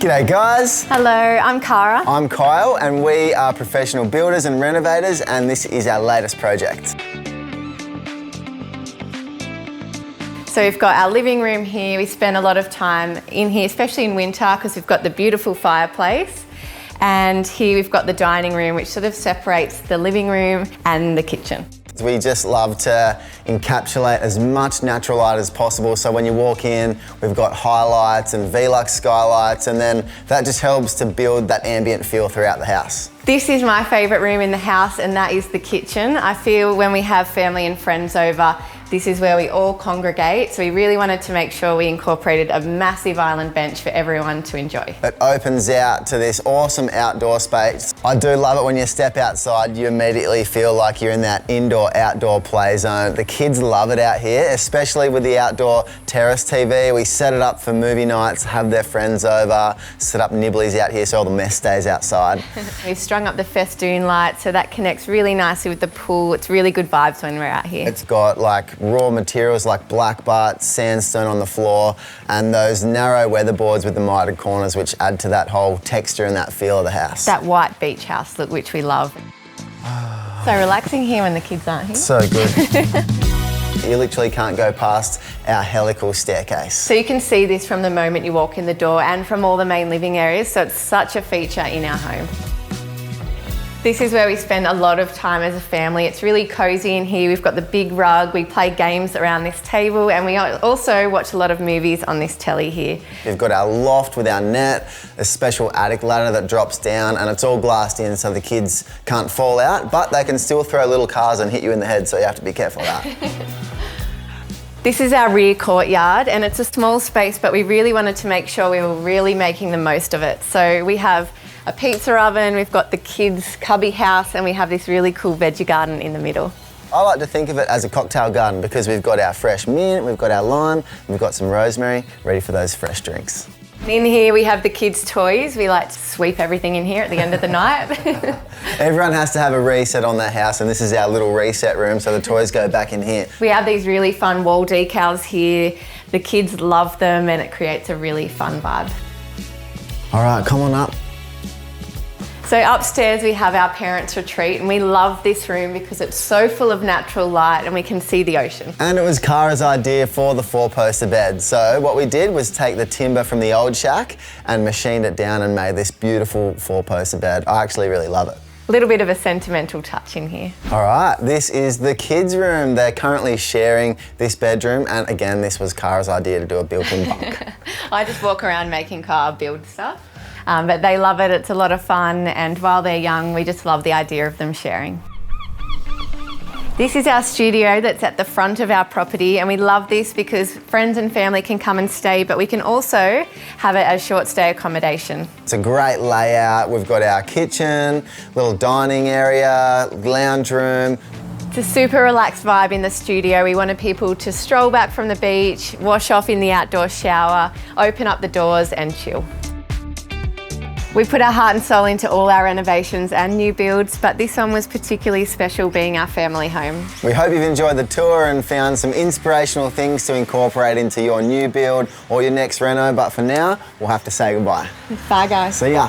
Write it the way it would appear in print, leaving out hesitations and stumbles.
G'day guys. Hello, I'm Cara. I'm Kyle and we are professional builders and renovators, and this is our latest project. So we've got our living room here. We spend a lot of time in here, especially in winter, because we've got the beautiful fireplace. And here we've got the dining room, which sort of separates the living room and the kitchen. We just love to encapsulate as much natural light as possible, so when you walk in, we've got highlights and Velux skylights, and then that just helps to build that ambient feel throughout the house. This is my favourite room in the house, and that is the kitchen. I feel when we have family and friends over, this is where we all congregate, so we really wanted to make sure we incorporated a massive island bench for everyone to enjoy. It opens out to this awesome outdoor space. I do love it when you step outside, you immediately feel like you're in that indoor-outdoor play zone. The kids love it out here, especially with the outdoor terrace TV. We set it up for movie nights, have their friends over, set up nibblies out here so all the mess stays outside. We've strung up the festoon lights, so that connects really nicely with the pool. It's really good vibes when we're out here. It's got like raw materials like black butt, sandstone on the floor, and those narrow weatherboards with the mitered corners, which add to that whole texture and that feel of the house. That white beach house look, which we love. So relaxing here when the kids aren't here. So good. You literally can't go past our helical staircase. So you can see this from the moment you walk in the door and from all the main living areas, so it's such a feature in our home. This is where we spend a lot of time as a family. It's really cosy in here. We've got the big rug, we play games around this table, and we also watch a lot of movies on this telly here. We've got our loft with our net, a special attic ladder that drops down, and it's all glassed in so the kids can't fall out, but they can still throw little cars and hit you in the head, so you have to be careful of that. This is our rear courtyard, and it's a small space, but we really wanted to make sure we were really making the most of it. So we have a pizza oven, we've got the kids' cubby house, and we have this really cool veggie garden in the middle. I like to think of it as a cocktail garden because we've got our fresh mint, we've got our lime, we've got some rosemary, ready for those fresh drinks. In here we have the kids' toys. We like to sweep everything in here at the end of the night. Everyone has to have a reset on their house, and this is our little reset room, so the toys go back in here. We have these really fun wall decals here. The kids love them and it creates a really fun vibe. All right, come on up. So upstairs we have our parents' retreat, and we love this room because it's so full of natural light and we can see the ocean. And it was Cara's idea for the four-poster bed. So what we did was take the timber from the old shack and machined it down and made this beautiful four-poster bed. I actually really love it. A little bit of a sentimental touch in here. All right, this is the kids' room. They're currently sharing this bedroom, and again, this was Cara's idea to do a built-in bunk. I just walk around making Cara build stuff. But they love it, it's a lot of fun, and while they're young, we just love the idea of them sharing. This is our studio that's at the front of our property, and we love this because friends and family can come and stay, but we can also have it as short stay accommodation. It's a great layout. We've got our kitchen, little dining area, lounge room. It's a super relaxed vibe in the studio. We wanted people to stroll back from the beach, wash off in the outdoor shower, open up the doors and chill. We put our heart and soul into all our renovations and new builds, but this one was particularly special being our family home. We hope you've enjoyed the tour and found some inspirational things to incorporate into your new build or your next reno, but for now, we'll have to say goodbye. Bye guys. See ya.